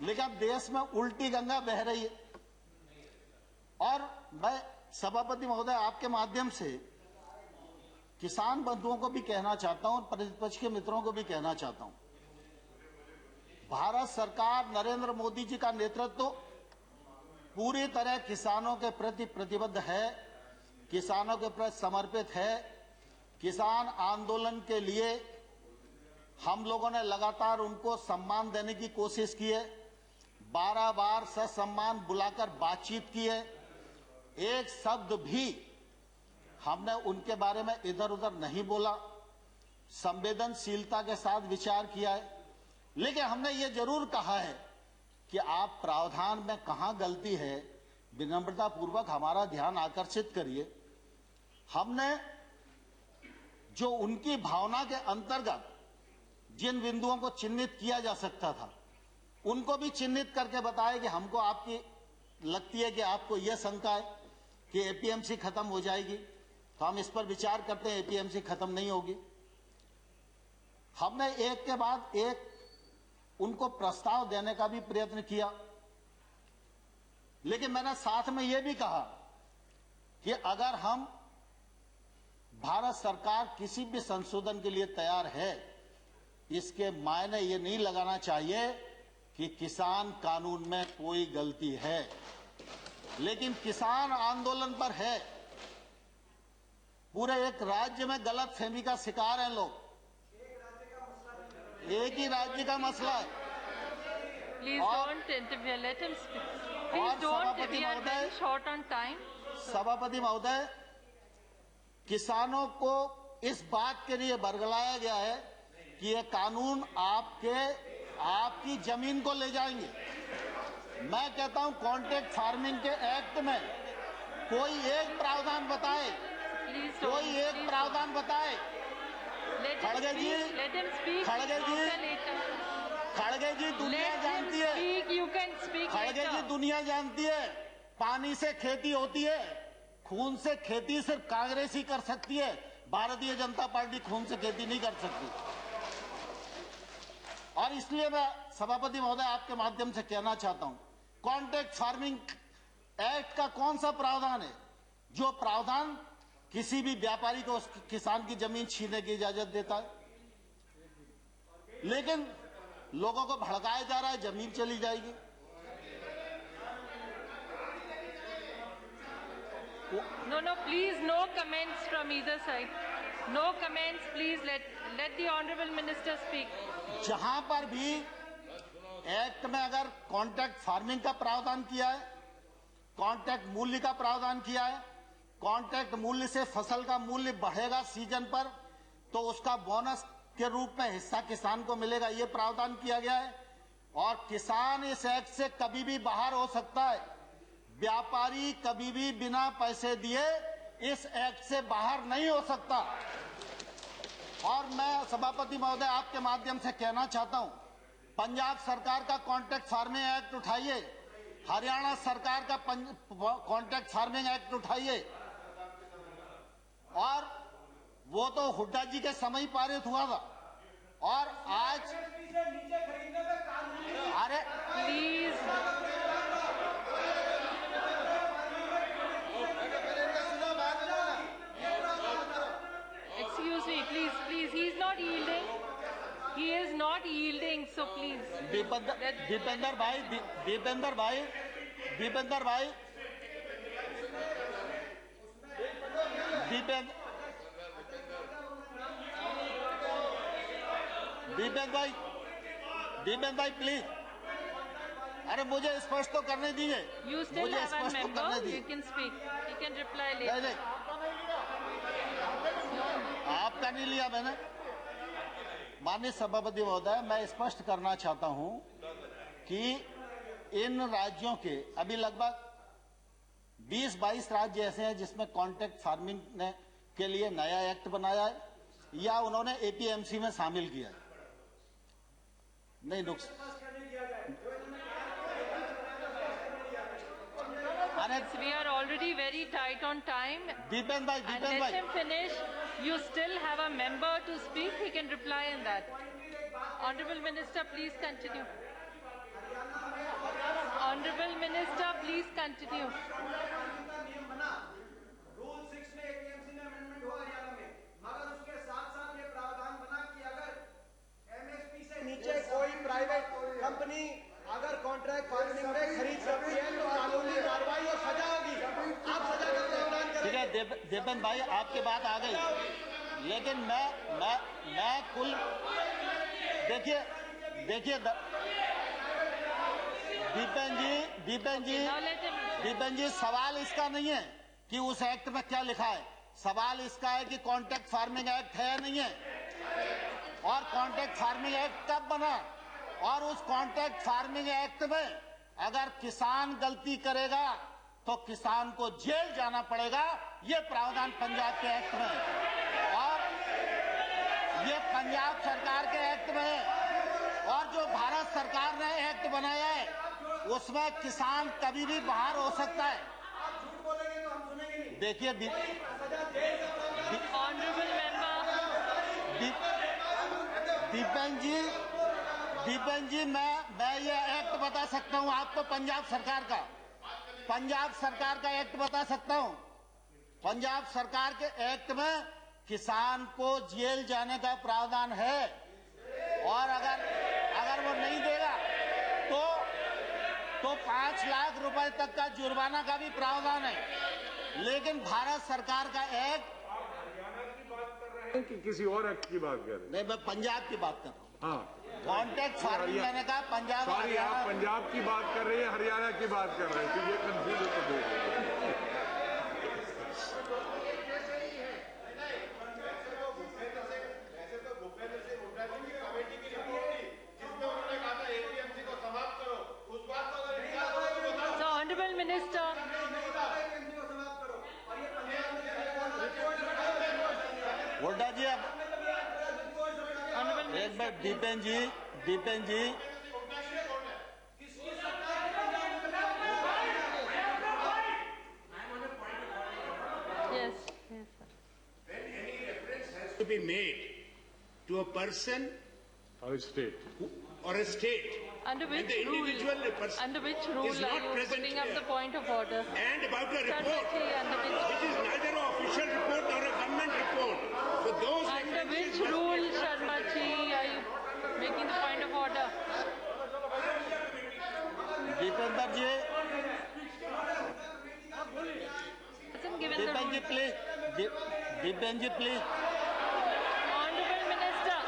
लेकिन अब देश में उल्टी गंगा बह रही है। और मैं सभापति महोदय आपके माध्यम से किसान बंधुओं को भी कहना चाहता हूं और प्रतिपक्ष के मित्रों को भी कहना चाहता हूं, भारत सरकार नरेंद्र मोदी जी का नेतृत्व पूरी तरह किसानों के प्रति प्रतिबद्ध है, किसानों के प्रति समर्पित है। किसान आंदोलन के लिए हम लोगों ने लगातार उनको सम्मान देने की कोशिश की है, 12 बार ससम्मान बुलाकर बातचीत की है। एक शब्द भी हमने उनके बारे में इधर उधर नहीं बोला, संवेदनशीलता के साथ विचार किया है। लेकिन हमने ये जरूर कहा है कि आप प्रावधान में कहां गलती है, विनम्रता पूर्वक हमारा ध्यान आकर्षित करिए। हमने जो उनकी भावना के अंतर्गत जिन बिंदुओं को चिन्हित किया जा सकता था, उनको भी चिन्हित करके बताया कि हमको आपकी लगती है कि आपको यह शंका है कि एपीएमसी खत्म हो जाएगी, तो हम इस पर विचार करते हैं। एपीएमसी खत्म नहीं होगी। हमने एक के बाद एक उनको प्रस्ताव देने का भी प्रयत्न किया, लेकिन मैंने साथ में यह भी कहा कि अगर हम भारत सरकार किसी भी संशोधन के लिए तैयार है, इसके मायने ये नहीं लगाना चाहिए कि किसान कानून में कोई गलती है। लेकिन किसान आंदोलन पर है, पूरे एक राज्य में गलत फहमी का शिकार हैं लोग। एक ही राज्य का मसला है। सभापति महोदय, किसानों को इस बात के लिए बरगलाया गया है कि ये कानून आपकी जमीन को ले जाएंगे। मैं कहता हूं कॉन्ट्रैक्ट फार्मिंग के एक्ट में कोई एक प्रावधान बताए, कोई एक प्रावधान बताए। खड़गे जी दुनिया जानती है, खड़गे जी दुनिया जानती है, पानी से खेती होती है, खून से खेती सिर्फ कांग्रेस ही कर सकती है। भारतीय जनता पार्टी खून से खेती नहीं कर सकती। और इसलिए मैं सभापति महोदय आपके माध्यम से कहना चाहता हूं, कॉन्ट्रैक्ट फार्मिंग एक्ट का कौन सा प्रावधान है जो प्रावधान किसी भी व्यापारी को उस किसान की जमीन छीनने की इजाजत देता है? लेकिन लोगों को भड़काया जा रहा है, जमीन चली जाएगी। No, please, no comments from either side. No comments, please. Let the honorable minister speak. जहां पर भी एक्ट में अगर कॉन्ट्रैक्ट फार्मिंग का प्रावधान किया है, कॉन्ट्रैक्ट मूल्य का प्रावधान किया है, कॉन्ट्रैक्ट मूल्य से फसल का मूल्य बढ़ेगा सीजन पर, तो उसका बोनस के रूप में हिस्सा किसान को मिलेगा, ये प्रावधान किया गया है। और किसान इस एक्ट से कभी भी बाहर हो सकता है, व्यापारी कभी भी बिना पैसे दिए इस एक्ट से बाहर नहीं हो सकता। और मैं सभापति महोदय आपके माध्यम से कहना चाहता हूं, पंजाब सरकार का कॉन्ट्रैक्ट फार्मिंग एक्ट उठाइए, हरियाणा सरकार का कॉन्ट्रैक्ट फार्मिंग एक्ट उठाइए। और वो तो हुड्डा जी के समय ही पारित हुआ था, और आज अरे please excuse me, please, he is not yielding, so please. Dipendra भाई प्लीज, अरे मुझे स्पष्ट तो करने दीजिए। You still have one member, you can speak, you can reply later. नहीं, आपका नहीं लिया मैंने। माननीय सभापति महोदय, मैं स्पष्ट करना चाहता हूं कि इन राज्यों के अभी लगभग 20-22 राज्य ऐसे हैं जिसमें कॉन्ट्रैक्ट फार्मिंग के लिए नया एक्ट बनाया है या उन्होंने एपीएमसी में शामिल किया है। नहीं नुकसान, We are already very tight on time. Dipendra भाई, let him finish. You still have a member to speak. He can reply in that. Honorable Minister, please continue. please continue. नियम बना रूल 6 में एपीएमसी में अमेंडमेंट हुआ हरियाणा में, मगर उसके साथ साथ ये प्रावधान बना कि अगर एमएसपी से नीचे कोई प्राइवेट कंपनी अगर कॉन्ट्रैक्ट फार्मिंग में खरीद सकती है तो कानूनी कार्रवाई और सजा होगी। आप सजा का प्रावधान ठीक है देवेंद्र भाई, आपकी बात आ गई, लेकिन मैं कुल देखिए दीपेन जी सवाल इसका नहीं है कि उस एक्ट में क्या लिखा है, सवाल इसका है कि कॉन्ट्रैक्ट फार्मिंग एक्ट है या नहीं है, और कॉन्ट्रैक्ट फार्मिंग एक्ट कब बना, और उस कॉन्ट्रैक्ट फार्मिंग एक्ट में अगर किसान गलती करेगा तो किसान को जेल जाना पड़ेगा, ये प्रावधान पंजाब के एक्ट में है, और ये पंजाब सरकार के एक्ट में है, और जो भारत सरकार ने एक्ट बनाया है उसमें किसान कभी भी बाहर हो सकता है। देखिए Honorable member. दीपेन जी मैं ये एक्ट बता सकता हूँ आपको, पंजाब सरकार का एक्ट बता सकता हूँ। पंजाब सरकार के एक्ट में किसान को जेल जाने का प्रावधान है, और अगर वो नहीं देगा तो 5 लाख रुपए तक का जुर्माना का भी प्रावधान है। लेकिन भारत सरकार का एक्ट कि किसी और एक्ट की बात कर रहे हैं? नहीं, मैं पंजाब की बात कर रहा हूँ। हाँ, कॉन्ट्रैक्ट फार्मिंग मैंने कहा पंजाब सॉरी, आप हरियाणा। पंजाब की बात कर रहे हैं, हरियाणा की बात कर रहे हैं, तो ये कंफ्यूज होकर बोल रहे हैं। So, Honorable Minister. हुड्डा जी, अब Honorable एक Minister. बार Dipen ji Yes, yes. To be made to a person और state or a state, Under and which the rule? individual person Under which rule is are not you present putting up here, the point of order? and about a report Sarvati, under which which is neither an official report nor a government report. So those under which references must rule, Sharma ji, are you making the point of order? Dipendra ji, Hasn't given the Dipen ji rule. Please, Dipen ji please. Honorable Minister,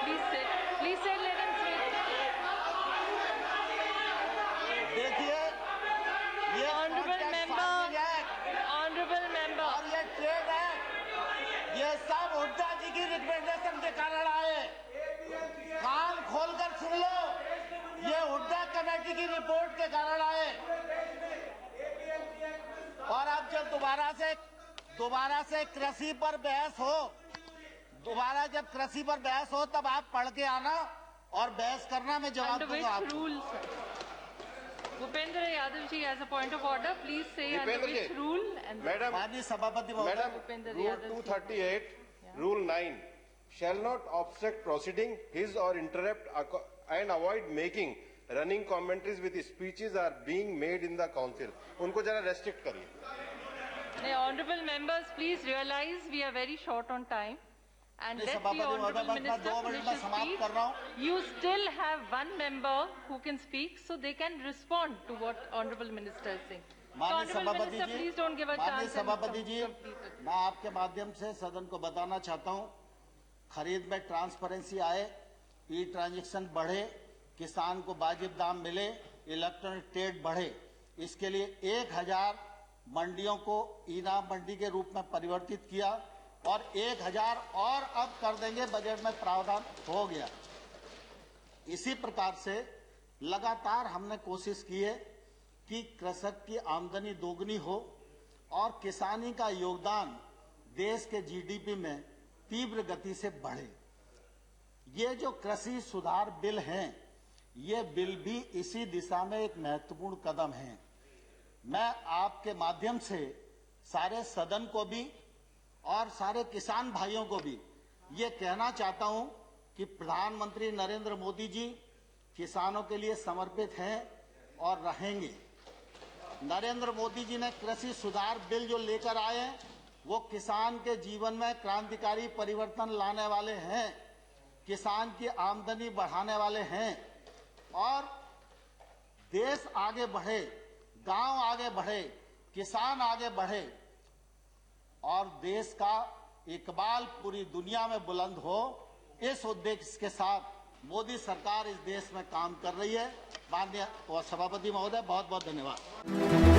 please sit. Please sit, let him speak. देखिए ये Honorable contract member. Farming है Honorable member. और ये trade है, ये सब हुड्डा जी की recommendation के कारण आए। कान खोलकर सुन लो, ये हुड्डा कमेटी की रिपोर्ट के कारण आए, और अब जब दोबारा से कृषि पर बहस हो, जब कृषि पर बहस हो तब आप पढ़ के आना और बहस करना, मैं जवाब Under which दूंगा आपको। rule, sir? Bhupendra Yadav ji has a point of order. Please say under Bhupendra which ji. rule and Madam, माननीय सभापति महोदय, Bhupendra Rule Yadav ji. 238, Rule 9, shall not obstruct proceeding his or interrupt and avoid making running commentaries with speeches are being made in the council. उनको जरा restrict करिए। The honorable members, please realize we are very short on time. And नहीं, let सभापति the महोदय, honorable बस मैं minister 2 minute finish में his समाप्त speech. कर रहा हूँ। You still have one member who can speak, so they can respond to what honorable minister is saying. So माननीय honorable सभापति minister, ji, please don't give a माननीय chance. and सभापति जी, complete it. मैं आपके माध्यम से सदन को बताना चाहता हूं, खरीद में ट्रांसपेरेंसी आए, ई ट्रांजैक्शन बढ़े, किसान को वाजिब दाम मिले, इलेक्ट्रॉनिक ट्रेड बढ़े, इसके लिए 1000 मंडियों को ईनाम मंडी के रूप में परिवर्तित किया, और 1000 और अब कर देंगे, बजट में प्रावधान हो गया। इसी प्रकार से लगातार हमने कोशिश की है कि कृषक की आमदनी दोगुनी हो और किसानी का योगदान देश के जीडीपी में तीव्र गति से बढ़े। ये जो कृषि सुधार बिल हैं, ये बिल भी इसी दिशा में एक महत्वपूर्ण कदम है। मैं आपके माध्यम से सारे सदन को भी और सारे किसान भाइयों को भी ये कहना चाहता हूं कि प्रधानमंत्री नरेंद्र मोदी जी किसानों के लिए समर्पित हैं और रहेंगे। नरेंद्र मोदी जी ने कृषि सुधार बिल जो लेकर आए हैं वो किसान के जीवन में क्रांतिकारी परिवर्तन लाने वाले हैं, किसान की आमदनी बढ़ाने वाले हैं और देश आगे बढ़े, गांव आगे बढ़े, किसान आगे बढ़े और देश का इकबाल पूरी दुनिया में बुलंद हो, इस उद्देश्य के साथ मोदी सरकार इस देश में काम कर रही है। माननीय सभापति महोदय, बहुत बहुत धन्यवाद।